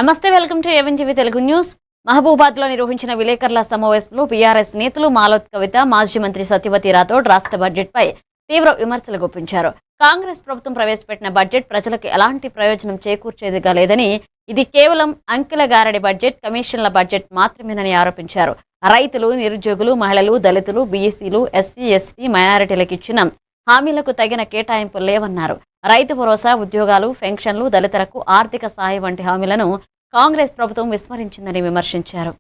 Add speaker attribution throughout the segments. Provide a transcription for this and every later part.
Speaker 1: నమస్తే, welcome to A1 TV Telugu news. Mahabubabad లో నిర్వహించిన విలేకరుల సమావేశంలో బీఆర్ఎస్ నేతలు మాలోత్ కవిత, మాజీ మంత్రి సత్యవతి రాథోడ్ రాష్ట్ర బడ్జెట్ పై తీవ్ర విమర్శలు గుప్పించారు. కాంగ్రెస్ ప్రభుత్వం ప్రవేశపెట్టిన బడ్జెట్ ప్రజలకు ఎలాంటి ప్రయోజనం చేకూర్చేదిగా లేదని, ఇది కేవలం అంకెల గారడి బడ్జెట్, కమిషన్ల బడ్జెట్ మాత్రమేనని ఆరోపించారు. రైతులు, నిరుద్యోగులు, మహిళలు, దళితులు, బీసీలు, ఎస్సీ, ఎస్టీ, మైనారిటీలకు ఇచ్చిన హామీలకు తగిన కేటాయింపులు లేవన్నారు. రైతు భరోసా, ఉద్యోగాలు, పెన్షన్లు, దళితులకు ఆర్థిక సాయం వంటి హామీలను కాంగ్రెస్ ప్రభుత్వం విస్మరించిందని విమర్శించారు.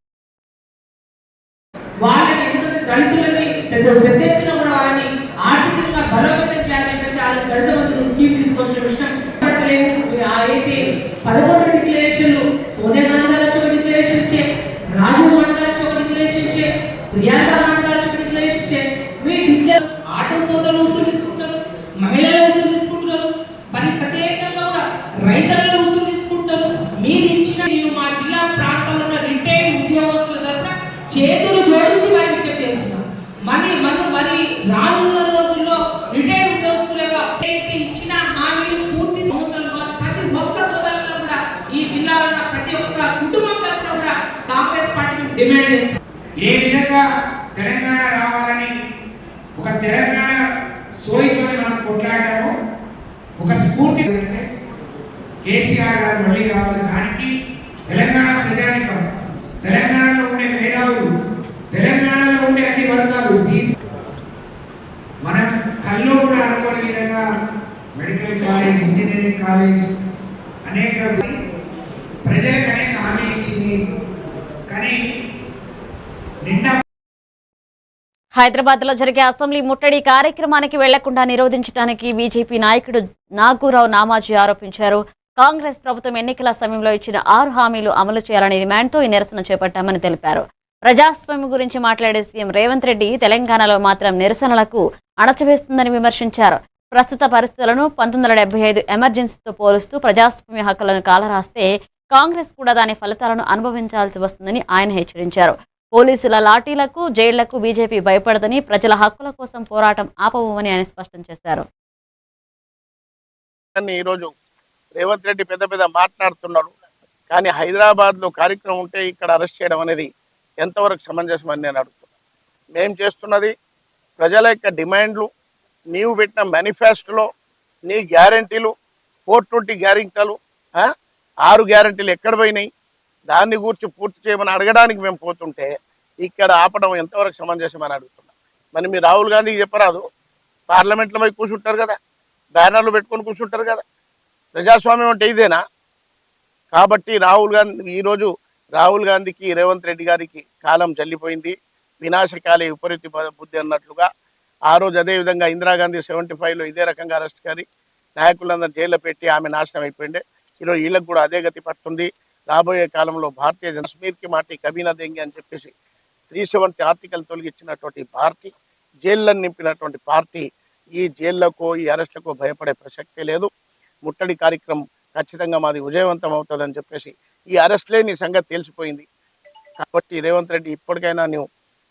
Speaker 2: ఆటో సోదరులు వసూలు తీసుకుంటారు, మహిళలు వసూలు తీసుకుంటారు, మరి ప్రత్యేకంగా కూడా రైతులను వసూలు తీసుకుంటారు. మీరు ఇచ్చిన నేను మా జిల్లా ప్రాంతంలో ఉన్న రిటైర్డ్ ఉద్యోగస్తుల తరఫున చేతులు జోడించి వారి విజ్ఞప్తి చేస్తున్నాం. మరి రానున్న రోజుల్లో రిటైర్డ్ ఉద్యోగస్తుల ఇచ్చిన హామీలు పూర్తి సంవత్సరాలు ప్రతి ఒక్క సోదరులను కూడా ఈ జిల్లాలో ఉన్న ప్రతి ఒక్క కుటుంబం తరఫున కూడా కాంగ్రెస్ పార్టీని డిమాండ్ చేస్తాం.
Speaker 3: ఏ విధంగా తెలంగాణ రావాలని ఒక తెలంగాణ సోయితో మనం కొట్లాడాము, ఒక స్ఫూర్తి కేసీఆర్ గారు మళ్ళీ రావాలి. దానికి తెలంగాణ ప్రజానికం, తెలంగాణలో ఉండే మేధావులు, తెలంగాణలో ఉండే అన్ని వర్గాలు, మనం కల్లో కూడా అనుకోని విధంగా మెడికల్ కాలేజ్, ఇంజనీరింగ్ కాలేజ్ అనేక ప్రజలకు అనేక హామీలు ఇచ్చింది. కానీ నిన్న
Speaker 1: హైదరాబాద్ లో జరిగే అసెంబ్లీ ముట్టడి కార్యక్రమానికి వెళ్లకుండా నిరోధించడానికి బీజేపీ నాయకుడు నాగూరావు నామాజీ ఆరోపించారు. కాంగ్రెస్ ప్రభుత్వం ఎన్నికల సమయంలో ఇచ్చిన 6 హామీలు అమలు చేయాలనే డిమాండ్తో ఈ నిరసన చేపట్టామని తెలిపారు. ప్రజాస్వామ్యం గురించి మాట్లాడే సీఎం రేవంత్ రెడ్డి తెలంగాణలో మాత్రం నిరసనలకు అణచివేస్తుందని విమర్శించారు. ప్రస్తుత పరిస్థితులను 1975 ఎమర్జెన్సీతో పోలుస్తూ ప్రజాస్వామ్య హక్కులను కాలరాస్తే కాంగ్రెస్ కూడా దాని ఫలితాలను అనుభవించాల్సి వస్తుందని ఆయన హెచ్చరించారు. పోలీసుల లాఠీలకు, జైళ్లకు బీజేపీ భయపడదని, ప్రజల హక్కుల కోసం పోరాటం ఆపవని ఆయన స్పష్టం చేశారు.
Speaker 4: ఈరోజు రేవంత్ రెడ్డి పెద్ద మాట్లాడుతున్నాడు, కానీ హైదరాబాద్ లో కార్యక్రమం ఉంటే ఇక్కడ అరెస్ట్ చేయడం అనేది ఎంతవరకు సమంజసం అని నేను అడుగుతున్నాను. మేము చేస్తున్నది ప్రజల యొక్క డిమాండ్లు, నీవు పెట్టిన మేనిఫెస్టోలో నీ గ్యారంటీలు, 420 గ్యారంటీలు, 6 గ్యారంటీలు ఎక్కడ పోయినాయి, దాన్ని గురించి పూర్తి చేయమని అడగడానికి మేము పోతుంటే ఇక్కడ ఆపడం ఎంతవరకు సమంజసం అని అడుగుతున్నాం. మరి మీరు రాహుల్ గాంధీకి చెప్పరాదు? పార్లమెంట్లో పోయి కూర్చుంటారు కదా, బ్యానర్లు పెట్టుకొని కూర్చుంటారు కదా. ప్రజాస్వామ్యం అంటే ఇదేనా? కాబట్టి ఈరోజు రాహుల్ గాంధీకి, రేవంత్ రెడ్డి గారికి కాలం చల్లిపోయింది. వినాశకాలే విపరీత బుద్ధి అన్నట్లుగా ఆ రోజు అదేవిధంగా ఇందిరాగాంధీ 75లో ఇదే రకంగా అరెస్ట్ కానీ నాయకులందరూ జైల్లో పెట్టి ఆమె నాశనం అయిపోయిండే. ఈరోజు వీళ్ళకి కూడా అదే గతి పడుతుంది. రాబోయే కాలంలో భారతీయ కశ్మీర్కి మాటి కబీనా దెంగి అని చెప్పేసి 370 ఆర్టికల్ తొలగించినటువంటి పార్టీ, జైళ్ళను నింపినటువంటి పార్టీ ఈ జైళ్లకు, ఈ అరెస్టులకు భయపడే ప్రసక్తే లేదు. ముట్టడి కార్యక్రమం ఖచ్చితంగా మాది విజయవంతం అవుతుందని చెప్పేసి ఈ అరెస్ట్లే నీ సంగతి తెలిసిపోయింది. కాబట్టి రేవంత్ రెడ్డి ఇప్పటికైనా నువ్వు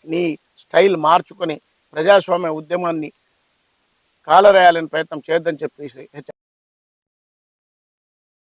Speaker 4: నీ స్టైల్ మార్చుకొని ప్రజాస్వామ్య ఉద్యమాన్ని కాలరాయాలని ప్రయత్నం చేయొద్దని చెప్పేసి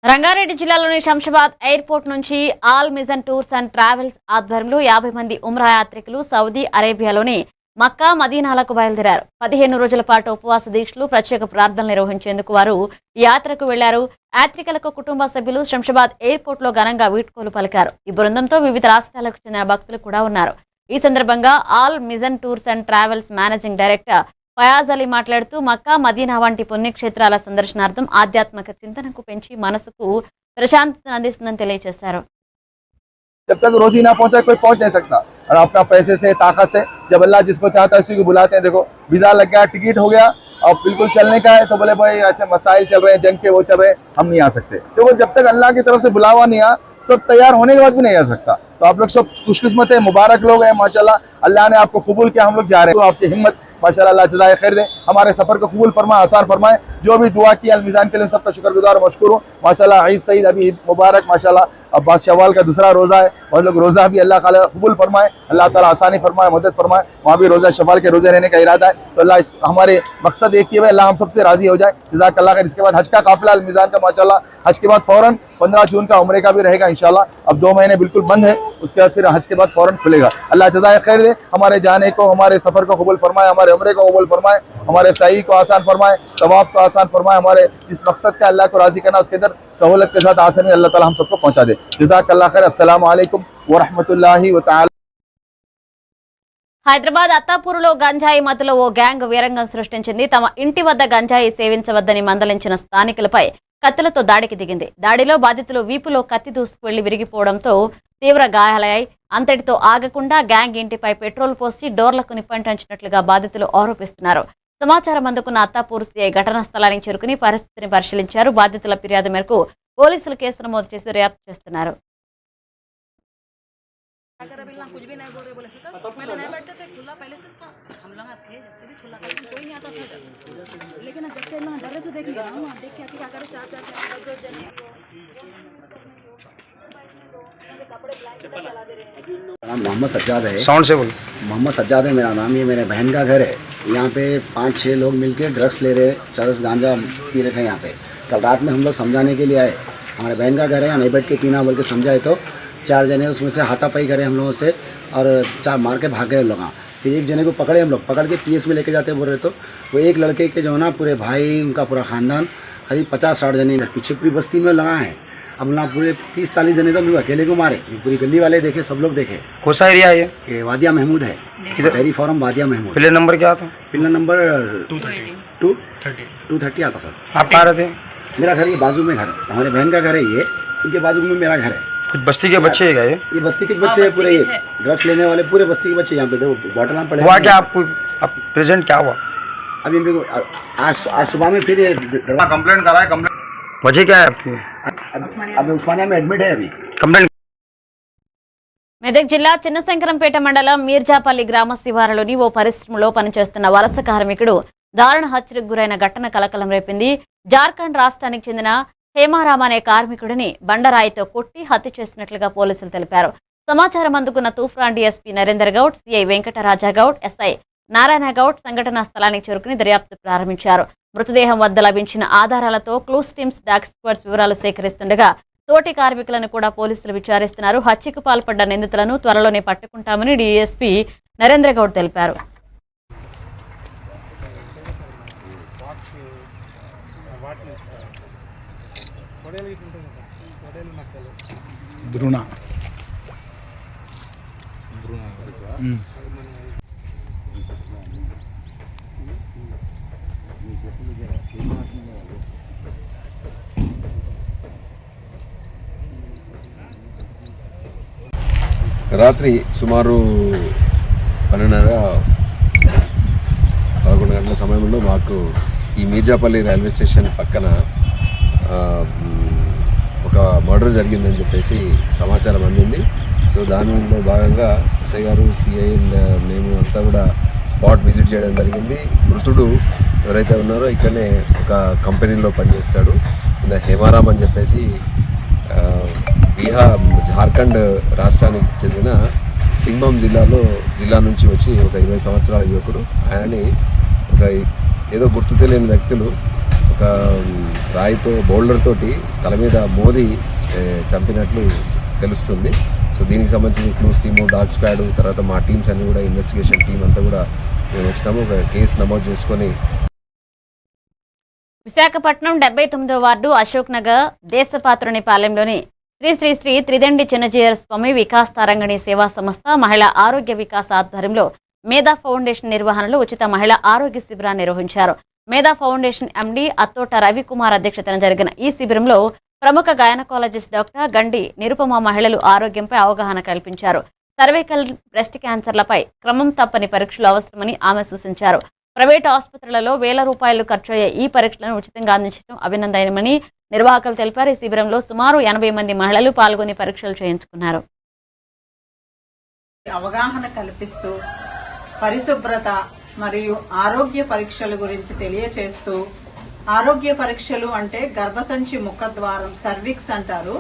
Speaker 1: రంగారెడ్డి జిల్లాలోని శంషాబాద్ ఎయిర్పోర్ట్ నుంచి ఆల్ మిజన్ టూర్స్ అండ్ ట్రావెల్స్ ఆధ్వర్యంలో 50 మంది ఉమ్రా యాత్రికులు సౌదీ అరేబియాలోని మక్కా, మదీనాలకు బయలుదేరారు. 15 రోజుల పాటు ఉపవాస దీక్షలు, ప్రత్యేక ప్రార్థనలు నిర్వహించేందుకు వారు ఈ యాత్రకు వెళ్లారు. యాత్రికులకు కుటుంబ సభ్యులు శంషాబాద్ ఎయిర్పోర్ట్ లో ఘనంగా వీడ్కోలు పలికారు. ఈ బృందంతో వివిధ రాష్ట్రాలకు చెందిన భక్తులు కూడా ఉన్నారు. ఈ సందర్భంగా all మిజన్ tours and travels managing director Fayaz Ali మాట్లాడుతూ మక్కా, మదీనా వంటి పుణ్యక్షేత్రాల సందర్శనార్థం ఆధ్యాత్మిక చింతనకు పెంచి మనసుకు ప్రశాంతతను అందిస్తుందని తెలియజేశారు.
Speaker 5: जब तक रोजी ना पहुंचा कोई पहुंच नहीं सकता, और अपना पैसे से, ताकत से जब अल्लाह जिसको चाहता है उसी को बुलाते हैं. देखो वीजा लग गया, टिकट हो गया, और बिल्कुल चलने का है तो बोले भाई ऐसे मसाइल चल रहे हैं, जंग के वो चल रहे हैं, हम नहीं आ सकते. तो वो जब तक अल्लाह की तरफ से बुलावा नहीं आ, सब तैयार होने के बाद भी नहीं आ सकता. तो आप लोग सब खुशकिस्मत है, मुबारक लोग हैं माशाल्लाह. अल्लाह ने आपको कबूल किया, हम लोग जा रहे हैं. तो आपकी हिम्मत माशाल्लाह, अल्लाह जज़ाए खैर दे, हमारे सफर को कबूल फरमाए, आसान फरमाए. जो भी दुआ की अलमिजान के लिए सबका शुक्रगुजार और मशकूर हूँ। माशाल्लाह ईद सईद, अभी ईद मुबारक माशाल्लाह। अब 5 शवाल का दूसरा रोज़ा है और लोग रोज़ा भी अल्लाह ताला कबूल फरमाए, अल्लाह ताला आसानी फरमाए, मदद फरमाए। वहाँ भी रोज़ा शवाल के रोज़े रहने का इरादा है, तो अल्लाह हमारे मकसद एक ही है, अल्लाह हम सबसे राज़ी हो जाए। जज़ाकल्लाह खैर। इसके बाद हज का काफिला अलमिजान का माशाल्लाह, हज के बाद फ़ौरन 15 जून का उम्रे का भी रहेगा इंशाल्लाह। अब 2 महीने बिल्कुल बंद है, उसके बाद फिर हज के बाद फ़ौरन खुलेगा। अल्लाह जज़ाए खैर दे, हमारे जाने को, हमारे सफ़र को कबूल फरमाए, हमारे उम्रे को कबूल फरमाए, हमारे सही को आसान फरमाए, तवाफ़ को आसान फरमाए। हमारे इस मकसद का अल्लाह को राज़ी करना, उसके अंदर सहूलत के साथ आसानी अल्लाह ताला हम सबको पहुँचा दे। जज़ाकल्लाह खैर। अस्सलामु अलैकुम व रहमतुल्लाहि व तआला।
Speaker 1: హైదరాబాద్ అత్తాపూర్లో గంజాయి మత్తులో ఓ గ్యాంగ్ వీరంగం సృష్టించింది. తమ ఇంటి వద్ద గంజాయి సేవించవద్దని మందలించిన స్థానికులపై కత్తులతో దాడికి దిగింది. దాడిలో బాధితులు వీపులో కత్తి దూసుకువెళ్లి విరిగిపోవడంతో తీవ్ర గాయాలయ్యాయి. అంతటితో ఆగకుండా గ్యాంగ్ ఇంటిపై పెట్రోల్ పోసి డోర్లకు నిప్పంటించినట్లుగా బాధితులు ఆరోపిస్తున్నారు. సమాచారం అందుకున్న అత్తాపూర్ సీఐ ఘటనా స్థలానికి చేరుకుని పరిస్థితిని పరిశీలించారు. బాధితుల ఫిర్యాదు మేరకు పోలీసులు కేసు నమోదు చేసి దర్యాప్తు చేస్తున్నారు.
Speaker 6: अगर अभी कुछ भी नहीं बोल रहे, बोले तो पहले नहीं बैठते थे, खुला पहले से था, हम लोग थे जब से भी खुला, कोई नहीं आता था जब, लेकिन जब से लोग डरे से देख लिया ना, देख के क्या करे, चार
Speaker 7: नाम मोहम्मद सज्जाद है।
Speaker 8: साउंड से बोल।
Speaker 7: मोहम्मद सज्जाद है मेरा नाम। ये मेरे बहन का घर है। यहाँ पे 5-6 लोग मिलके ड्रग्स ले रहे, चरस गांजा पी रहे थे यहाँ पे। कल रात में हम लोग समझाने के लिए आए, हमारे बहन का घर है, यहाँ नहीं बैठ के पीना बोल के समझाए तो 4 जने उसमें से हाथापाई करे हम लोगों से और 4 मार के भाग गए लोग। फिर एक जने को पकड़े हम लोग, पकड़ के PS में लेके जाते बोल रहे, तो वो एक लड़के के जो है ना पूरे भाई, उनका पूरा खानदान, करीब 50-60 जने पीछे पूरी बस्ती में लगा है। अब ना पूरे 30-40 जने तो हम लोग अकेले को मारे, पूरी गली वाले देखे, सब लोग देखे।
Speaker 8: कौन सा एरिया है
Speaker 7: ये वादिया महमूद है, डेयरी फार्म वादिया महमूद।
Speaker 8: पिलर नंबर क्या था?
Speaker 7: पिलर नंबर 230 आता सर।
Speaker 8: आप कहाँ रहते?
Speaker 7: मेरा घर ये बाजू में घर है, हमारे बहन का घर है, ये इनके बाजू में मेरा घर है।
Speaker 8: कुछ बस्ती के बच्चे है क्या
Speaker 7: ये बस्ती के बच्चे हैं पूरे, ये ड्रग्स लेने वाले पूरे बस्ती के बच्चे। यहाँ पे देखो बॉटल पड़े
Speaker 8: हुआ क्या आपको? अब प्रेजेंट क्या हुआ?
Speaker 7: अभी आज सुबह में फिर ये
Speaker 5: कंप्लेंट करा है। कंप्लेंट
Speaker 8: वजह क्या है आपकी?
Speaker 7: अभी उस्मानिया में एडमिट है अभी।
Speaker 8: कंप्लेंट
Speaker 1: మెదక్ జిల్లా చిన్నశంకరంపేట మండలం మీర్జాపల్లి గ్రామ శివారులోని ఓ పరిశ్రమలో పనిచేస్తున్న వలస కార్మికుడు దారుణ హత్యకు గురైన ఘటన కలకలం రేపింది. జార్ఖండ్ రాష్ట్రానికి చెందిన హేమారామ్ అనే కార్మికుడిని బండరాయితో కొట్టి హత్య చేసినట్లుగా పోలీసులు తెలిపారు. సమాచారం అందుకున్న Toopran DSP Narender Goud, CI Venkataraja Goud, SI Narayana Goud సంఘటనా స్థలానికి చేరుకుని దర్యాప్తు ప్రారంభించారు. మృతదేహం వద్ద లభించిన ఆధారాలతో క్లూస్ టీమ్స్ డాగ్ స్క్వాడ్స్ వివరాలు సేకరిస్తుండగా తోటి కార్మికులను కూడా పోలీసులు విచారిస్తున్నారు. హత్యకు పాల్పడ్డ నిందితులను త్వరలోనే పట్టుకుంటామని డీఎస్పీ నరేంద్ర గౌడ్ తెలిపారు.
Speaker 9: రాత్రి సుమారు 12:30-11 గంటల సమయంలో మాకు ఈ మీర్జాపల్లి రైల్వే స్టేషన్ పక్కన ఒక మర్డర్ జరిగిందని చెప్పేసి సమాచారం అందింది. సో దానిలో భాగంగా ఎస్ఐ గారు, సిఐ, మేము అంతా కూడా స్పాట్ విజిట్ చేయడం జరిగింది. మృతుడు ఎవరైతే ఉన్నారో ఇక్కడనే ఒక కంపెనీలో పనిచేస్తాడు. హేమారామ్ అని చెప్పేసి జార్ఖండ్ రాష్ట్రానికి చెందిన సింగం జిల్లా నుంచి వచ్చి ఒక 20 సంవత్సరాల యువకుడు. ఆయనని ఒక ఏదో గుర్తు తెలియని వ్యక్తులు ఒక రాయితో, బౌల్డర్ తోటి తల మీద మోది చంపినట్లు తెలుస్తుంది. సో దీనికి సంబంధించి క్లూస్ టీము, డాగ్ స్క్వాడ్, తర్వాత మా టీమ్స్ అన్ని కూడా, ఇన్వెస్టిగేషన్ టీం అంతా కూడా మేము వచ్చినాము. ఒక కేసు నమోదు చేసుకొని
Speaker 1: విశాఖపట్నం 79వ వార్డు అశోక్ నగర్ దేశపాత్రుని పాలెంలోని శ్రీ శ్రీ శ్రీ త్రిదండి చిన్నజీయర్ స్వామి వికాస్ తరంగిణి సేవా సంస్థ మహిళా ఆరోగ్య వికాస్ ఆధ్వర్యంలో మేధా ఫౌండేషన్ నిర్వహణలో ఉచిత మహిళా ఆరోగ్య శిబిరాన్ని నిర్వహించారు. మేధా ఫౌండేషన్ ఎండీ అత్తోట రవికుమార్ అధ్యక్షతన జరిగిన ఈ శిబిరంలో ప్రముఖ గైనకాలజిస్ట్ డాక్టర్ గండి నిరుపమ మహిళలు ఆరోగ్యంపై అవగాహన కల్పించారు. సర్వైకల్ బ్రెస్ట్ క్యాన్సర్లపై క్రమం తప్పని పరీక్షలు అవసరమని ఆమె సూచించారు. ప్రైవేటు ఆసుపత్రులలో వేల రూపాయలు ఖర్చు అయ్యే ఈ పరీక్షలను ఉచితంగా అందించడం అభినందనీయమని నిర్వాహకులు తెలిపారు. ఈ శిబిరంలో సుమారు 80 మంది మహిళలు పాల్గొని పరీక్షలు చేయించుకున్నారు.
Speaker 10: అవగాహన కల్పిస్తూ పరిశుభ్రత మరియు ఆరోగ్య పరీక్షల గురించి తెలియచేస్తూ ఆరోగ్య పరీక్షలు అంటే గర్భసంచి ముఖద్వారం సర్విక్స్ అంటారు,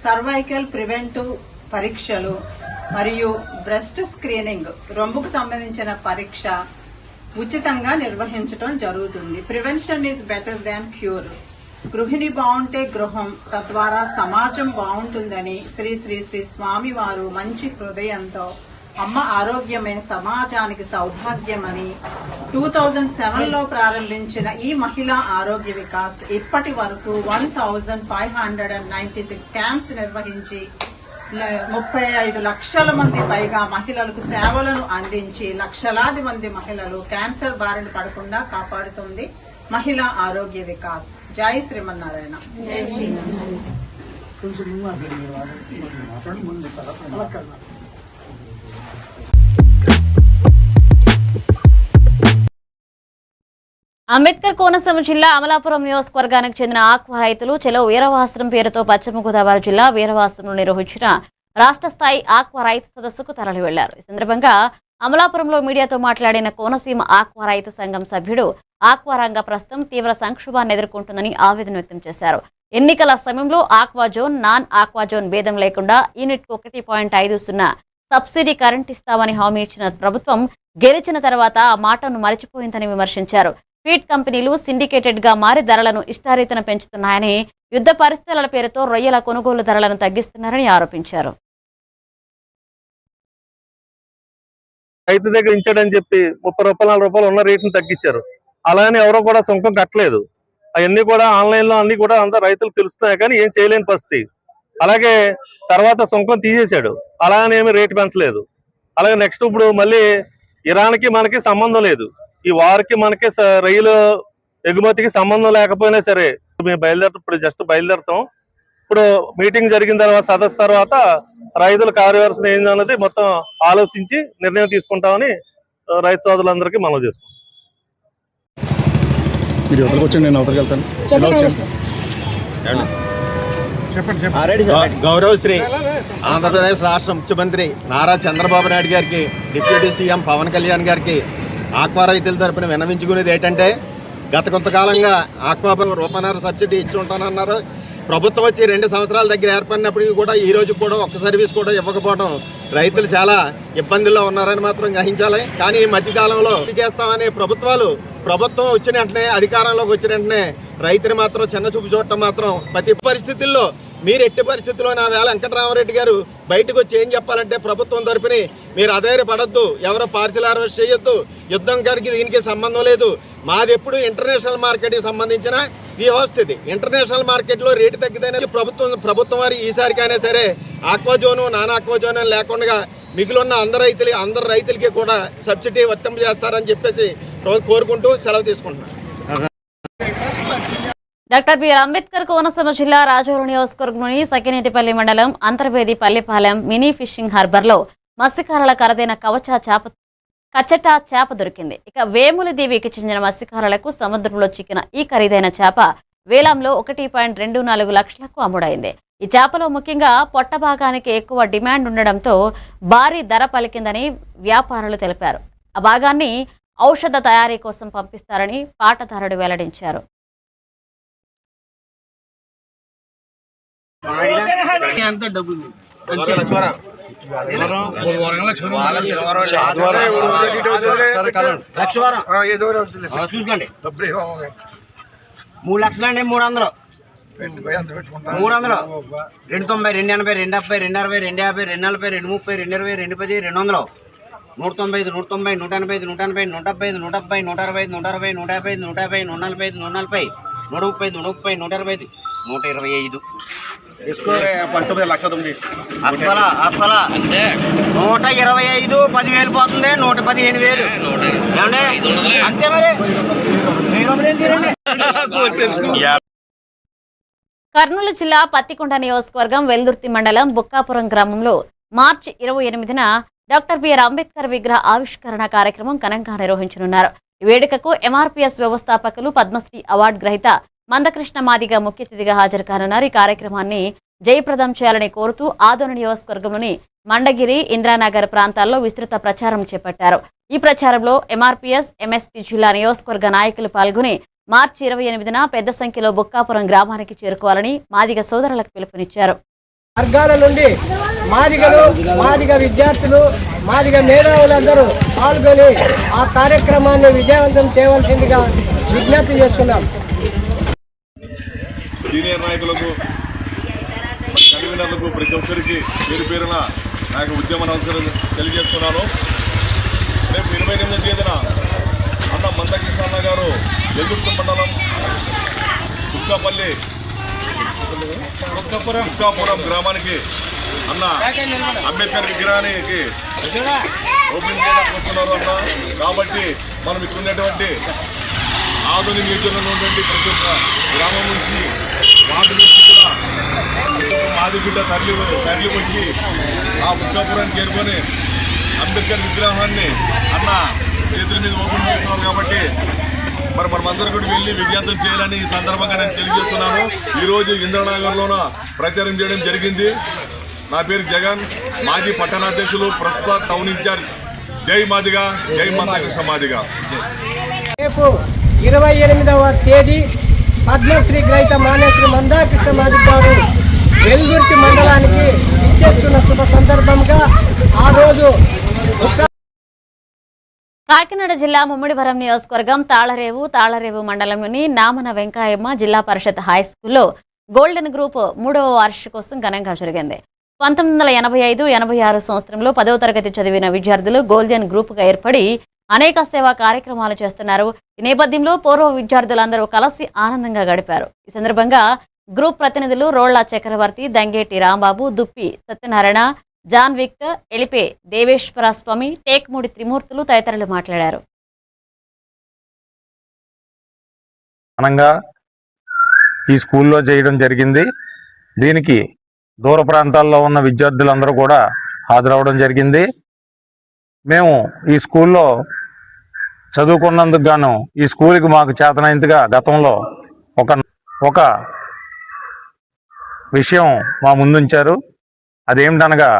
Speaker 10: సర్వైకల్ ప్రివెంటివ్ పరీక్షలు మరియు బ్రెస్ట్ స్క్రీనింగ్ రొమ్ముకు సంబంధించిన పరీక్ష ఉచితంగా నిర్వహించడం జరుగుతుంది. Prevention is better than cure. గృహిణి బాగుంటే గృహం, తద్వారా సమాజం బాగుంటుందని శ్రీ శ్రీ శ్రీ స్వామి వారు మంచి హృదయంతో అమ్మ ఆరోగ్యమే సమాజానికి సౌభాగ్యమని 2007లో ప్రారంభించిన ఈ మహిళా ఆరోగ్య వికాస్ ఇప్పటి వరకు 1596 క్యాంప్స్ నిర్వహించి 35 లక్షల మంది పైగా మహిళలకు సేవలను అందించి లక్షలాది మంది మహిళలు క్యాన్సర్ బారిన పడకుండా కాపాడుతుంది మహిళా ఆరోగ్య వికాస్. జై శ్రీమన్నారాయణ.
Speaker 1: అంబేద్కర్ కోనసీమ జిల్లా అమలాపురం నియోజకవర్గానికి చెందిన ఆక్వా రైతులు చెలో వీరవాసరం పేరుతో పశ్చిమ గోదావరి జిల్లా వీరవాసరంలో నిర్వహించిన రాష్ట్ర స్థాయి ఆక్వా రైతు సదస్సుకు తరలి వెళ్లారు. ఈ సందర్భంగా అమలాపురంలో మీడియాతో మాట్లాడిన కోనసీమ ఆక్వా రైతు సంఘం సభ్యుడు ఆక్వా రంగ ప్రస్తుతం తీవ్ర సంక్షోభాన్ని ఎదుర్కొంటుందని ఆవేదన వ్యక్తం చేశారు. ఎన్నికల సమయంలో aqua zone, non aqua zone భేదం లేకుండా యూనిట్కు 1.50 సబ్సిడీ కరెంట్ ఇస్తామని హామీ ఇచ్చిన ప్రభుత్వం గెలిచిన తర్వాత ఆ మాటను మరిచిపోయిందని విమర్శించారు. ఫీడ్ కంపెనీలు సిండికేటెడ్ గా మారి ధరలను ఇష్టారీతన పెంచుతున్నాయని, యుద్ధ పరిస్థితుల పేరుతో రొయ్యల కొనుగోలు ధరలను తగ్గిస్తున్నారని ఆరోపించారు.
Speaker 11: రైతు దగ్గర ఇచ్చాడని చెప్పి 30 రూపాయలు 40 రూపాయలు ఉన్న రేటును తగ్గించారు. అలానే ఎవరో కూడా సుంకం కట్టలేదు. అవన్నీ కూడా ఆన్లైన్ లో అన్ని కూడా అంతా రైతులకు తెలుస్తున్నాయి, కానీ ఏం చేయలేని పరిస్థితి. అలాగే తర్వాత సుంకం తీసేశాడు, అలానే ఏమి రేటు పెంచలేదు. అలాగే నెక్స్ట్ ఇప్పుడు మళ్ళీ ఇరాన్కి మనకి సంబంధం లేదు, ఈ వారికి మనకి రైలు ఎగుమతికి సంబంధం లేకపోయినా సరే మేము ఇప్పుడు జస్ట్ బయలుదేరుతాం. ఇప్పుడు మీటింగ్ జరిగిన తర్వాత, సదస్సు తర్వాత రైతుల కార్యవర్సన ఏందన్నది మొత్తం ఆలోచించి నిర్ణయం తీసుకుంటామని రైతు సోదరులందరికీ మనం చేసుకుంటాం.
Speaker 12: గౌరవశ్రీ ఆంధ్రప్రదేశ్ రాష్ట్ర ముఖ్యమంత్రి నారా చంద్రబాబు నాయుడు గారికి, డిప్యూటీ సీఎం పవన్ కళ్యాణ్ గారికి ఆక్వా రైతుల తరపున విన్నవించుకునేది ఏంటంటే, గత కొంతకాలంగా ఆక్వా రూపాయన్నర సబ్సిడీ ఇచ్చి ఉంటానన్నారు. ప్రభుత్వం వచ్చి 2 సంవత్సరాల దగ్గర ఏర్పడినప్పటికీ కూడా ఈ రోజు కూడా ఒక్క సర్వీస్ కూడా ఇవ్వకపోవడం రైతులు చాలా ఇబ్బందుల్లో ఉన్నారని మాత్రం గ్రహించాలి. కానీ ఈ మధ్యకాలంలో చేస్తామని ప్రభుత్వం వచ్చిన వెంటనే, అధికారంలోకి వచ్చిన వెంటనే రైతుని మాత్రం చిన్న చూపు చూడటం మాత్రం ప్రతి పరిస్థితుల్లో మీరు ఎట్టి పరిస్థితుల్లో నా వేళ వెంకటరామరెడ్డి గారు బయటకు వచ్చి ఏం చెప్పాలంటే, ప్రభుత్వం తరపుని మీరు అధైర్యపడద్దు, ఎవరో పార్సిల్ హార్వెస్ట్ చేయొద్దు, యుద్ధం గారికి దీనికి సంబంధం లేదు. మాది ఎప్పుడు ఇంటర్నేషనల్ మార్కెట్కి సంబంధించిన వ్యవస్థ ఇది. ఇంటర్నేషనల్ మార్కెట్లో రేటు తగ్గితేనే ప్రభుత్వం వారి ఈసారికైనా సరే aqua zone, non aqua zone అని లేకుండా మిగిలిన అందరు రైతులకి కూడా సబ్సిడీ వర్తింపజేస్తారని చెప్పేసి కోరుకుంటూ సెలవు తీసుకుంటున్నాను.
Speaker 1: డాక్టర్ బిఆర్ అంబేద్కర్ కోనసీమ జిల్లా రాజోలు నియోజకవర్గంలోని సకినేటిపల్లి మండలం అంతర్వేది పల్లిపాలెం మినీ ఫిషింగ్ హార్బర్లో మత్స్యకారుల ఖరీదైన కచ్చట చేప దొరికింది. ఇక వేముల దేవికి చెందిన మత్స్యకారులకు సముద్రంలో చిక్కిన ఈ ఖరీదైన చేప వేలంలో 1.24 లక్షలకు అమ్ముడైంది. ఈ చేపలో ముఖ్యంగా పొట్ట భాగానికి ఎక్కువ డిమాండ్ ఉండడంతో భారీ ధర పలికిందని వ్యాపారులు తెలిపారు. ఆ భాగాన్ని ఔషధ తయారీ కోసం పంపిస్తారని పాటదారుడు వెల్లడించారు.
Speaker 7: చూసుకోండి, 3 లక్షలండి, 300, 290, 280, 270, 260, 250, 240, 230, 220, 210, 200, 190, 190, 180, 180, 175, 170, 160, 160, 150, 150, 140, 140, 130, 130, 120, 125.
Speaker 12: 19 లక్ష 9
Speaker 7: అసలు 125 10,000 పోతుంది, 115,000 అంతే. మరి
Speaker 1: కర్నూలు జిల్లా పత్తికొండ నియోజకవర్గం వెల్దుర్తి మండలం బుక్కాపురం గ్రామంలో మార్చి 28న డాక్టర్ బిఆర్ అంబేద్కర్ విగ్రహ ఆవిష్కరణ కార్యక్రమం ఘనంగా నిర్వహించనున్నారు. ఈ వేడుకకు ఎంఆర్పీఎస్ వ్యవస్థాపకులు పద్మశ్రీ అవార్డు గ్రహీత మందకృష్ణ మాదిగ ముఖ్య అతిథిగా హాజరు కానున్నారు. ఈ కార్యక్రమాన్ని జయప్రదం చేయాలని కోరుతూ ఆదోని నియోజకవర్గంలోని మండగిరి, ఇంద్రానగర్ ప్రాంతాల్లో విస్తృత ప్రచారం చేపట్టారు. ఈ ప్రచారంలో ఎంఆర్పీఎస్, ఎంఎస్పీ జిల్లా నియోజకవర్గ నాయకులు పాల్గొని మార్చి 28న పెద్ద సంఖ్యలో బుక్కాపురం గ్రామానికి చేరుకోవాలని మాదిగ సోదరులకు పిలుపునిచ్చారు.
Speaker 13: వర్గాల నుండి మాదిగ విద్యార్థులు మాదిగ మేధావులందరూ పాల్గొని ఆ కార్యక్రమాన్ని విజయవంతం చేయవలసిందిగా విజ్ఞప్తి చేస్తున్నాం.
Speaker 14: సీనియర్ నాయకులకు, కన్వీనర్లకు, ప్రతి ఒక్కరికి పేరు పేరున నాకు ఉద్యమ నమస్కారం తెలియజేస్తున్నాను. రేపు 28వ తేదీన అన్న మందకృష్ణ అన్న గారు ఎదుర్కొ మండలం బుక్కాపురం గ్రామానికి అన్న అంబేద్కర్ విగ్రహానికి ఓపెన్ చేయడానికి వస్తున్నారు అన్న. కాబట్టి మనం ఇక్కడ ఉన్నటువంటి ఆధునిక నియోజకవర్గంలో ఉన్నటువంటి ప్రతి ఒక్క గ్రామం నుంచి వాటి నుంచి కూడా మాదిగుడ్డ తరలి వచ్చి ఆ బుక్కాపురాన్ని చేరుకొని అంబేద్కర్ విగ్రహాన్ని అన్న చేతుల మీద ఓపెన్ చేస్తున్నారు. కాబట్టి మరి మనమందరూ కూడా వెళ్ళి విజ్ఞాపనం చేయాలని ఈ సందర్భంగా నేను తెలియజేస్తున్నాను. ఈరోజు ఇంద్రనగర్లోన ప్రచారం చేయడం జరిగింది. నా పేరు జగన్, మాజీ పట్టణాధ్యక్షులు, ప్రస్తుత టౌన్ ఇన్ఛార్జ్. జై మాదిగా, జై మందకృష్ణ మాదిగా.
Speaker 13: రేపు 28వ తేదీ పద్మశ్రీ గ్రహీత మాన్యశ్రీ మందాకృష్ణ మాదిగ గారు వెల్దుర్తి మండలానికి ఇచ్చేస్తున్న శుభ సందర్భంగా ఆ రోజు
Speaker 1: కాకినాడ జిల్లా ముమ్మిడివరం నియోజకవర్గం తాళరేవు మండలంలోని నామన వెంకాయమ్మ జిల్లా పరిషత్ హై స్కూల్లో గోల్డెన్ గ్రూప్ 3వ వార్షికోత్సవం ఘనంగా జరిగింది. 1985-86 సంవత్సరంలో 10వ తరగతి చదివిన విద్యార్థులు గోల్డెన్ గ్రూప్గా ఏర్పడి అనేక సేవా కార్యక్రమాలు చేస్తున్నారు. ఈ నేపథ్యంలో పూర్వ విద్యార్థులందరూ కలిసి ఆనందంగా గడిపారు. ఈ సందర్భంగా గ్రూప్ ప్రతినిధులు రోళ్ల చక్రవర్తి, దంగేటి రాంబాబు, దుప్పి సత్యనారాయణ, జాన్ విక్టర్, ఎలిపే దేవేశ్వర స్వామి, టేక్మూడి త్రిమూర్తులు తదితరులు మాట్లాడారు.
Speaker 11: ఘనంగా ఈ స్కూల్లో చేయడం జరిగింది. దీనికి దూర ప్రాంతాల్లో ఉన్న విద్యార్థులందరూ కూడా హాజరవడం జరిగింది. మేము ఈ స్కూల్లో చదువుకున్నందుకు గాను ఈ స్కూల్కి మాకు చేతనైందిగా గతంలో ఒక విషయం మా ముందుంచారు. అదేమిటనగా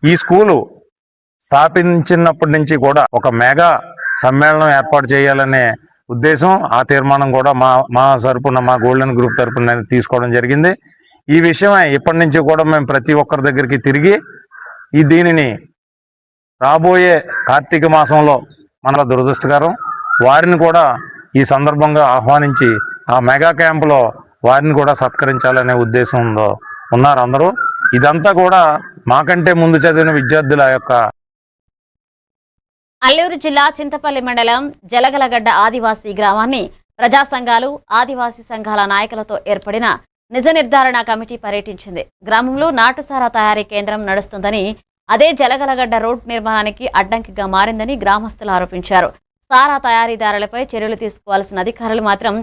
Speaker 11: ఈ స్కూలు స్థాపించినప్పటి నుంచి కూడా ఒక మెగా సమ్మేళనం ఏర్పాటు చేయాలనే ఉద్దేశం, ఆ తీర్మానం కూడా మా తరపున, మా గోల్డెన్ గ్రూప్ తరపున తీసుకోవడం జరిగింది. ఈ విషయమై ఇప్పటి నుంచి కూడా మేము ప్రతి ఒక్కరి దగ్గరికి తిరిగి దీనిని రాబోయే కార్తీక మాసంలో మన దురదృష్టకరం వారిని కూడా ఈ సందర్భంగా ఆహ్వానించి ఆ మెగా క్యాంపులో వారిని కూడా సత్కరించాలనే ఉద్దేశంలో ఉన్నారు అందరూ. ఇదంతా కూడా మాకంటే ముందు చదివిన విద్యార్థుల యొక్క.
Speaker 1: అల్లూరు జిల్లా చింతపల్లి మండలం జలగలగడ్డ ఆదివాసీ గ్రామాన్ని ప్రజా సంఘాలు, ఆదివాసీ సంఘాల నాయకులతో ఏర్పడిన నిజ నిర్ధారణ కమిటీ పర్యటించింది. గ్రామంలో నాటుసారా తయారీ కేంద్రం నడుస్తుందని, అదే జలగలగడ్డ రోడ్ నిర్మాణానికి అడ్డంకిగా మారిందని గ్రామస్తులు ఆరోపించారు. సారా తయారీదారులపై చర్యలు తీసుకోవాల్సిన అధికారులు మాత్రం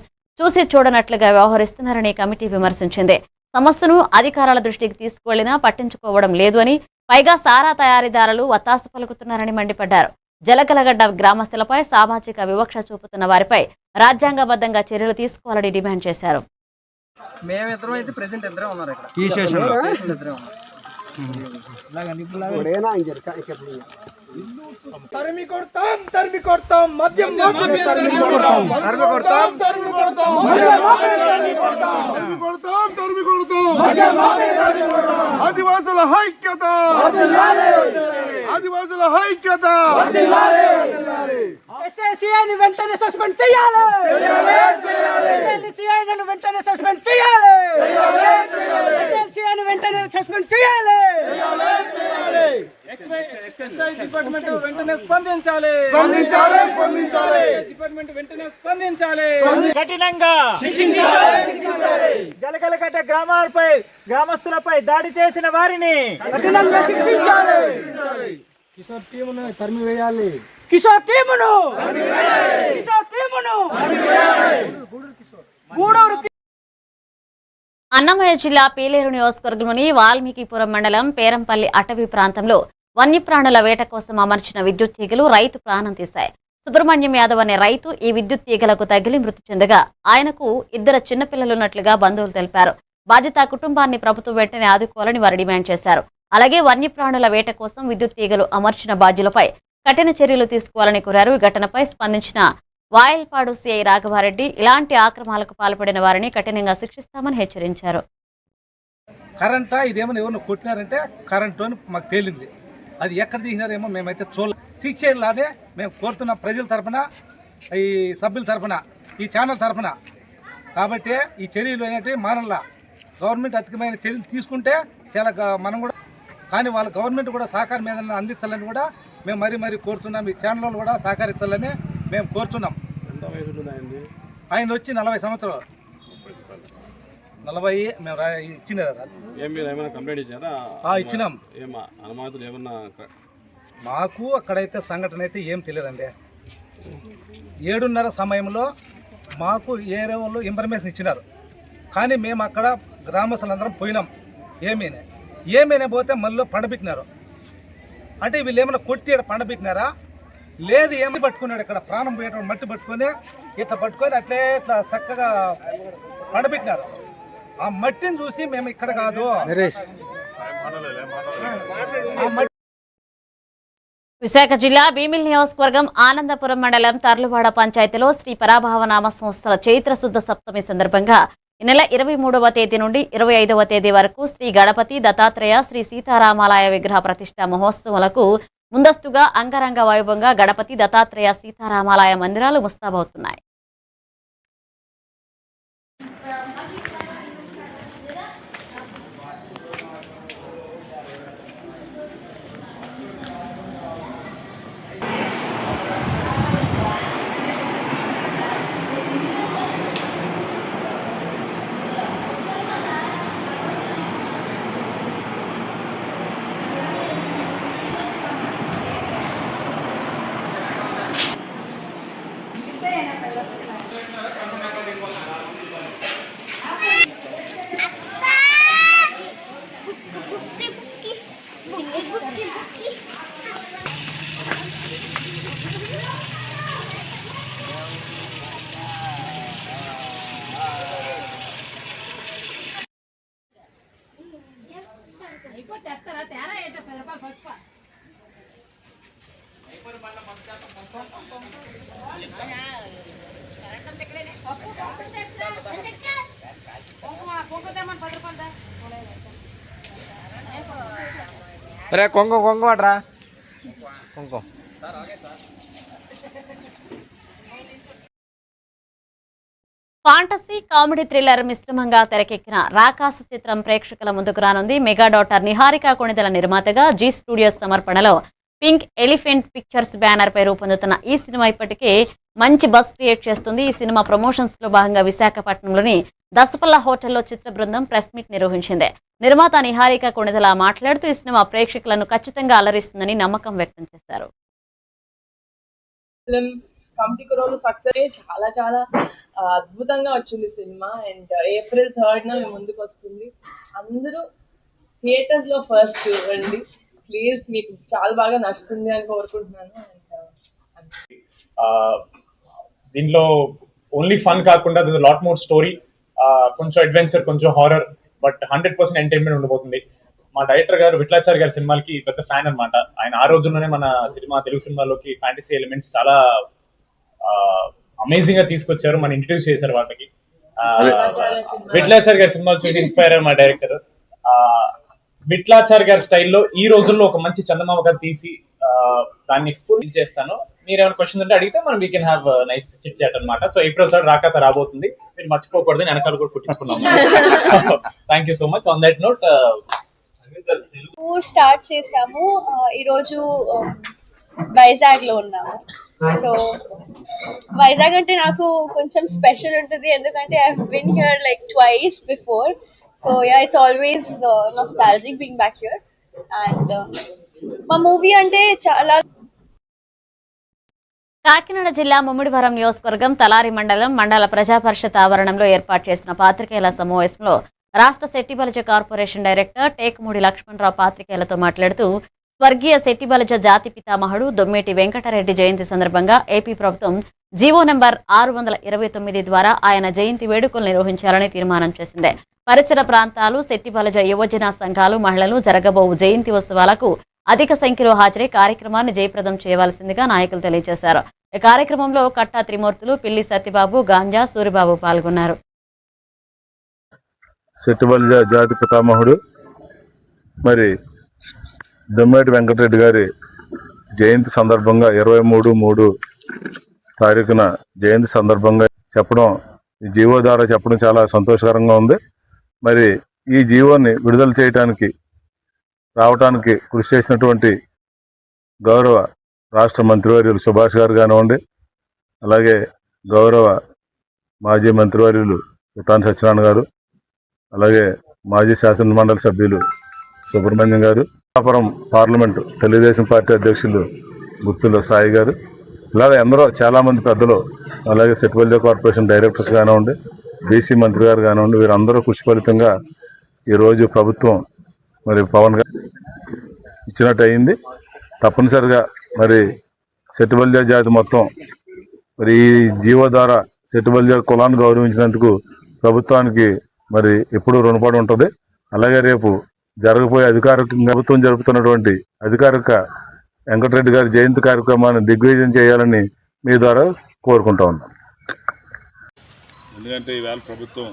Speaker 1: చూసి చూడనట్లుగా వ్యవహరిస్తున్నారని కమిటీ విమర్శించింది. సమస్యను అధికారుల దృష్టికి తీసుకువెళ్లినా పట్టించుకోవడం లేదు అని, పైగా సారా తయారీదారులు వత్తాసు పలుకుతున్నారని మండిపడ్డారు. జలగలగడ్డ గ్రామస్తులపై సామాజిక వివక్ష చూపుతున్న వారిపై రాజ్యాంగబద్ధంగా చర్యలు తీసుకోవాలని డిమాండ్ చేశారు.
Speaker 3: తరిమి కొడతాం మద్యం ఆదివాసుల ఐక్యత
Speaker 13: ఎస్ఎల్సీఐని వెంటనే సస్పెండ్ చేయాలి. ఎస్ఎల్సీఐని వెంటనే సస్పెండ్ చేయాలి. ఎస్ఎల్సీఐని వెంటనే సస్పెండ్ చేయాలి.
Speaker 3: ఎక్సైజ్ డిపార్ట్మెంట్ వెంటనే స్పందించాలి. డిపార్ట్మెంట్ వెంటనే స్పందించాలి.
Speaker 13: కఠినంగా జలగలగడ్డ గ్రామస్తులపై దాడి చేసిన వారిని కఠినంగా శిక్షించాలి. కిషోర్ టీమును తరిమి వేయాలి.
Speaker 1: అన్నమయ్య జిల్లా పీలేరు నియోజకవర్గంలోని వాల్మీకిపురం మండలం పేరంపల్లి అటవీ ప్రాంతంలో వన్యప్రాణుల వేట కోసం అమర్చిన విద్యుత్ తీగలు రైతు ప్రాణం తీశాయి. సుబ్రహ్మణ్యం యాదవ్ అనే రైతు ఈ విద్యుత్ తీగలకు తగిలి మృతి చెందగా ఆయనకు 2 చిన్నపిల్లలున్నట్లుగా బంధువులు తెలిపారు. బాధిత కుటుంబాన్ని ప్రభుత్వం వెంటనే ఆదుకోవాలని వారు డిమాండ్ చేశారు. అలాగే వన్యప్రాణుల వేట కోసం విద్యుత్ తీగలు అమర్చిన బాధ్యులపై కఠిన చర్యలు తీసుకోవాలని కోరారు. ఈ ఘటనపై స్పందించిన వాయల్పాడు సిఐ రాఘవారెడ్డి ఇలాంటి ఆక్రమాలకు పాల్పడిన వారిని కఠినంగా శిక్షిస్తామని హెచ్చరించారు.
Speaker 3: కరెంటా ఇదేమో ఎవరిని కొట్టినారంటే కరెంటు అని మాకు తేలింది. అది ఎక్కడ తీసినారేమో మేమైతే తీసేలానే మేము కోరుతున్నాం ప్రజల తరఫున, ఈ సభ్యుల తరఫున, ఈ ఛానల్ తరఫున. కాబట్టి ఈ చర్యలు అనేటివి మానల్లా. గవర్నమెంట్ అధికమైన చర్యలు తీసుకుంటే చాలా మనం కూడా, కానీ వాళ్ళ గవర్నమెంట్ కూడా సహకారం మీద అందించాలని కూడా మేము మరీ కోరుతున్నాం. ఈ ఛానల్ కూడా సహకరించాలని మేము కోరుతున్నాం. ఆయన వచ్చి 40 సంవత్సరాలు 40 మేము ఇచ్చినారా
Speaker 11: కంప్లైంట్ ఇచ్చారా?
Speaker 3: ఇచ్చినాం.
Speaker 11: అనుమాతులు ఏమన్నా?
Speaker 3: మాకు అక్కడైతే సంఘటన అయితే ఏం తెలియదండి. 7:30 సమయంలో మాకు ఏరే వాళ్ళు ఇన్ఫర్మేషన్ ఇచ్చినారు. కానీ మేము అక్కడ గ్రామస్తులందరం పోయినాం. ఏమైనా పోతే మళ్ళీ పండబెట్టినారు. అంటే వీళ్ళు ఏమైనా కొట్టి పండబెట్టినారా? లేదు, ఏమి పట్టుకున్నాడు ఇక్కడ ప్రాణం పోయేటప్పుడు మట్టి పట్టుకొని ఇట్లా పట్టుకొని అట్లే ఇట్లా చక్కగా పండబెట్టినారు. ఆ మట్టిని చూసి మేము ఇక్కడ కాదు,
Speaker 1: విశాఖ జిల్లా భీమిలి నియోజకవర్గం ఆనందపురం మండలం తర్లువాడ పంచాయతీలో శ్రీ పరాభావనామ సంస్థల చైత్ర శుద్ధ సప్తమి సందర్భంగా ఈ నెల 23వ తేదీ నుండి 25వ తేదీ వరకు శ్రీ గణపతి దత్తాత్రేయ శ్రీ సీతారామాలయ విగ్రహ ప్రతిష్ఠా మహోత్సవాలకు ముందస్తుగా అంగరంగ వైభవంగా గణపతి దత్తాత్రేయ సీతారామాలయ మందిరాలు ముస్తాబవుతున్నాయి.
Speaker 8: अरे कोंको वाटरा कोंको
Speaker 1: ఫాంటసీ కామెడీ థ్రిల్లర్ మిశ్రమంగా తెరకెక్కిన రాకాసు చిత్రం ప్రేక్షకుల ముందుకు రానుంది. మెగా డాటర్ నిహారిక కొణిదెల నిర్మాతగా జీ స్టూడియోస్ సమర్పణలో పింక్ ఎలిఫెంట్ పిక్చర్స్ బ్యానర్ పై రూపొందుతున్న ఈ సినిమా ఇప్పటికే మంచి బస్ క్రియేట్ చేస్తుంది. ఈ సినిమా ప్రమోషన్స్ లో భాగంగా విశాఖపట్నంలోని దసపల్ల హోటల్లో చిత్ర బృందం ప్రెస్ మీట్ నిర్వహించింది. నిర్మాత నిహారిక కొణిదెల మాట్లాడుతూ ఈ సినిమా ప్రేక్షకులను ఖచ్చితంగా అలరిస్తుందని నమ్మకం వ్యక్తం చేశారు.
Speaker 15: సక్సెస్ చాలా చాలా అద్భుతంగా వచ్చింది సినిమా. అండ్ April 3rd మేము ముందుకు వస్తుంది. అందరూ థియేటర్స్ లో ఫస్ట్ చూడండి ప్లీజ్, మీకు చాలా బాగా నచ్చుతుంది అని కోరుకుంటున్నాను.
Speaker 16: దీంట్లో ఓన్లీ ఫన్ కాకుండా లాట్ మోర్ స్టోరీ, కొంచెం అడ్వెంచర్, కొంచెం హారర్, బట్ 100% ఎంటర్టైన్మెంట్ ఉండబోతుంది. మా డైరెక్టర్ గారు విట్లాచారి గారి సినిమాలకి పెద్ద ఫ్యాన్ అనమాట. ఆయన ఆ రోజుల్లోనే మన తెలుగు సినిమాలోకి ఫ్యాంటసీ ఎలిమెంట్స్ చాలా అమేజింగ్ గా తీసుకొచ్చారు, మన ఇంట్రడ్యూస్ చేశారు వాళ్ళకి. విట్లాచారి గారి సినిమాలు చూసి ఇన్స్పైర్ అయ్యారు మా డైరెక్టర్. విట్లాచారి గారి స్టైల్లో ఈ రోజుల్లో ఒక మంచి చందమామ కథ తీసి దాన్ని ఫుల్ చేస్తాను. మీరు ఏమైనా క్వశ్చన్ ఉంటే అడిగితే మనం we can have nice chit chat అనమాట. సో April 3rd రాకాస రాబోతుంది, మీరు మర్చిపోకూడదు. వెనకాల కూడా కుట్టించుకున్నాం. Thank you so much. On that note
Speaker 17: start చేసాము. ఈరోజు వైజాగ్ లో ఉన్నాము. సో వైజాగ్ అంటే నాకు కొంచెం స్పెషల్ ఉంటుంది, ఎందుకంటే I have been here like twice before. So yeah, it's always nostalgic being back here. And మా మూవీ అంటే చాలా.
Speaker 1: కాకినాడ జిల్లా ముమ్మిడివరం నియోజకవర్గం తలారి మండల ప్రజా పరిషత్ ఆవరణంలో ఏర్పాటు చేసిన పాత్రికేయుల సమావేశంలో రాష్ట్ర శెట్టిబలజ కార్పొరేషన్ డైరెక్టర్ టేకుమూడి లక్ష్మణరావు పాత్రికేయులతో మాట్లాడుతూ స్వర్గీయ శెట్టిబలజ జాతి పితామహుడు దొమ్మేటి వెంకటరెడ్డి జయంతి సందర్భంగా ఏపీ ప్రభుత్వం జీవో నెంబర్ 629 ద్వారా ఆయన జయంతి వేడుకలు నిర్వహించాలని తీర్మానం చేసింది. పరిసర ప్రాంతాలు శెట్టిబలజ యువజన సంఘాలు మహిళలు జరగబోవు జయంతి ఉత్సవాలకు అధిక సంఖ్యలో హాజరై కార్యక్రమాన్ని జయప్రదం చేయవలసిందిగా నాయకులు తెలియజేశారు. ఈ కార్యక్రమంలో కట్టా త్రిమూర్తులు, పిల్లి సత్యబాబు, గాంజా సూరిబాబు పాల్గొన్నారు.
Speaker 18: సెట్టుబల్లి జాతి పితామహుడు మరి దొమ్మేటి వెంకటరెడ్డి గారి జయంతి సందర్భంగా 23/3 తారీఖున జయంతి సందర్భంగా చెప్పడం, ఈ జీవో ద్వారా చెప్పడం చాలా సంతోషకరంగా ఉంది. మరి ఈ జీవోని విడుదల చేయడానికి రావడానికి కృషి చేసినటువంటి గౌరవ రాష్ట్ర మంత్రివర్యులు సుభాష్ గారు కానివ్వండి, అలాగే గౌరవ మాజీ మంత్రివర్యులు పుట్టాని సత్యనారాయణ గారు, అలాగే మాజీ శాసన మండలి సభ్యులు సుబ్రహ్మణ్యం గారు, అనంతపురం పార్లమెంటు తెలుగుదేశం పార్టీ అధ్యక్షులు గుత్తుల సాయి గారు, ఇలాగే ఎందరో చాలామంది పెద్దలు, అలాగే సెట్టుబల్లి కార్పొరేషన్ డైరెక్టర్స్ కానివ్వండి, బీసీ మంత్రి గారు కానివ్వండి, వీరందరూ కృషి ఫలితంగా ఈరోజు ప్రభుత్వం మరి పవన్ గారు ఇచ్చినట్టు అయింది. తప్పనిసరిగా మరి సెట్టుబల్లి జాతి మొత్తం మరి ఈ జీవో ద్వారా సెట్టుబల్లి కులాన్ని గౌరవించినందుకు ప్రభుత్వానికి మరి ఎప్పుడూ రుణపడి ఉంటుంది. అలాగే రేపు జరగబోయే అధికారికంగా ప్రభుత్వం జరుపుతున్నటువంటి అధికారిక వెంకటరెడ్డి గారి జయంతి కార్యక్రమాన్ని దిగ్విజయం చేయాలని మీ ద్వారా కోరుకుంటా ఉన్నాం.
Speaker 14: ఎందుకంటే ఈవేళ ప్రభుత్వం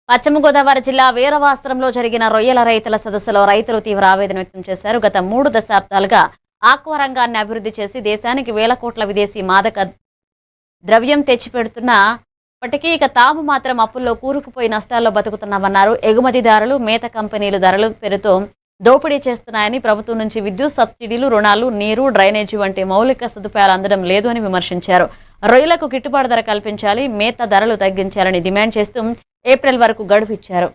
Speaker 1: పశ్చిమ గోదావరి జిల్లా వీరవాస్త్రంలో జరిగిన రొయ్యల రైతుల సదస్సులో రైతులు తీవ్ర ఆవేదన వ్యక్తం చేశారు. గత 3 దశాబ్దాలుగా ఆక్వా రంగాన్ని అభివృద్ధి చేసి దేశానికి వేల కోట్ల విదేశీ మాదక ద్రవ్యం తెచ్చిపెడుతున్నప్పటికీ ఇక తాము మాత్రం అప్పుల్లో కూరుకుపోయి నష్టాల్లో బతుకుతున్నామన్నారు. ఎగుమతిదారులు, మేత కంపెనీలు ధరల పేరుతో దోపిడీ చేస్తున్నాయని, ప్రభుత్వం నుంచి విద్యుత్ సబ్సిడీలు, రుణాలు, నీరు, డ్రైనేజీ వంటి మౌలిక సదుపాయాలు అందడం లేదు అని విమర్శించారు. రొయ్యలకు గిట్టుబాటు ధర కల్పించాలి, మేత ధరలు తగ్గించాలని డిమాండ్ చేస్తూ ఏప్రిల్ వరకు గడువు ఇచ్చారు.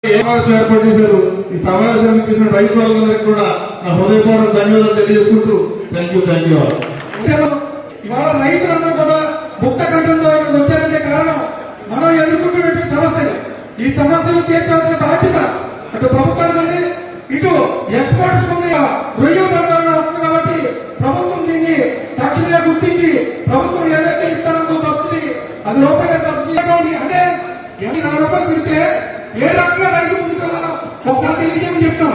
Speaker 19: ఈ సమావేశం చేసిన రైతు వాళ్ళందరికీ కూడా నా హృదయపూర్వక ధన్యవాదాలు తెలియజేసుకుంటూ థ్యాంక్ యూ. ఇవాళ రైతులందరూ కూడా ముక్త కంఠంతో ఇక్కడికి వచ్చారంటే కారణం మనం ఎదుర్కొంటున్న సమస్యలు. ఈ సమస్యలు తీర్చాల్సిన బాధ్యత అటు ప్రభుత్వానికి ఉంది, ఇటు ఎక్స్పర్ట్స్ ఉంది. రొయ్యల పరిపాలన వస్తుంది కాబట్టి ప్రభుత్వం దీన్ని తక్షణమే గుర్తించి ప్రభుత్వం ఏదైతే ఇస్తారో సబ్సిడీ, అది రూపాయల సబ్సిడీ అంటే 40 రూపాయలు పెడితే ఏ రకంగా రైతు ముందుకు మనం ఒకసారి తెలియజేయమని చెప్తాం.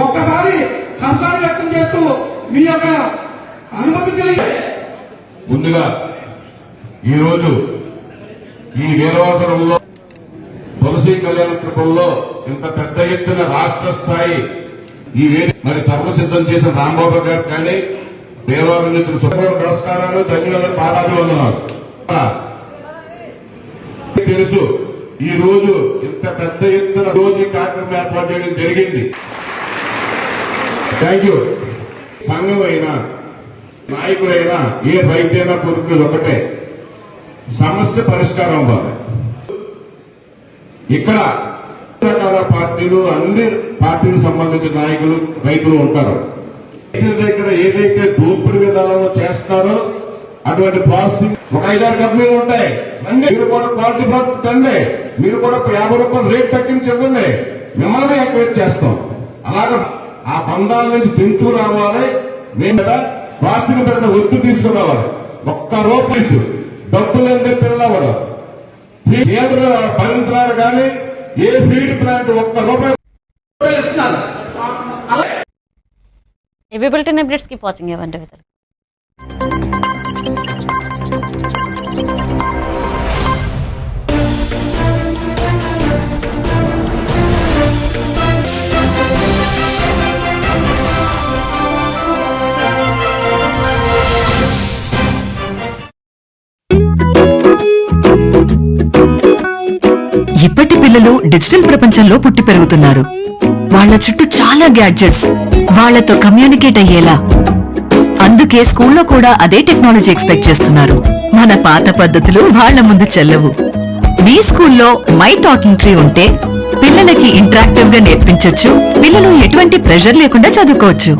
Speaker 19: ఒక్కసారి హర్షాన్ని వ్యక్తం చేస్తూ మీ యొక్క అనుమతి తెలియ.
Speaker 14: ముందుగా ఈరోజు ఈ వీరవాసరంలో తులసి కళ్యాణ కృపంలో ఇంత పెద్ద ఎత్తున రాష్ట్ర స్థాయి ఈ మరి సర్వసిద్ధం చేసిన రాంబాబు గారు కానీ దేవాలయ మిత్రులు నమస్కారాలు, ధన్యవాదాలు, పాదాభివందనాలు. తెలుసు ఈ రోజు ఇంత పెద్ద ఎత్తున రోజు కార్యక్రమం ఏర్పాటు చేయడం జరిగింది. Thank you. సంఘమైనా నాయకులైనా ఏ రైతైనా కోరుకునేది ఒకటే, సమస్య పరిష్కారం అవ్వాలి. ఇక్కడ రకాల పార్టీలు, అన్ని పార్టీలకు సంబంధించిన నాయకులు, రైతులు ఉంటారు. రైతుల దగ్గర ఏదైతే దోపిడీ విధానంలో చేస్తారో అటువంటి ప్రాసెసింగ్ ఒక 5-6 కంపెనీలు ఉంటాయి. మీరు కూడా క్వాలిటీ ప్రోడక్ట్ అండి, మీరు కూడా 50 రూపాయలు రేట్ తగ్గించి ఇవ్వండి, మిమ్మల్ని ఎంకరేజ్ చేస్తాం. అలాగే ఆ బంధాల నుంచి పెంచు రావాలి. మేము కదా ప్రాసెసింగ్ పెద్ద ఒత్తిడి తీసుకురావాలి. ఒక్క రూపాయి డబ్బులు అని చెప్పి వెళ్ళవడం భరించినారు కానీ ఏ ఫీడ్ ప్లాంట్ ఒక్క రూపాయి ఇస్తున్నారు.
Speaker 1: ఇవి బులెటిన్ అప్డేట్స్ కీప్ వాచింగ్ ఏవంటే వితలు.
Speaker 20: ఇప్పటి పిల్లలు డిజిటల్ ప్రపంచంలో పుట్టి పెరుగుతున్నారు. వాళ్ళ చుట్టూ చాలా గ్యాడ్జెట్స్, వాళ్లతో కమ్యూనికేట్ అయ్యేలా. అందుకే స్కూల్లో కూడా అదే టెక్నాలజీ ఎక్స్పెక్ట్ చేస్తున్నారు. మన పాత పద్ధతులు వాళ్ల ముందు చెల్లవు. మీ స్కూల్లో మై టాకింగ్ ట్రీ ఉంటే పిల్లలకి ఇంటరాక్టివ్ గా నేర్పించొచ్చు. పిల్లలు ఎటువంటి ప్రెషర్ లేకుండా చదువుకోవచ్చు.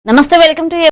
Speaker 1: నమస్తే, వెల్కమ్ టు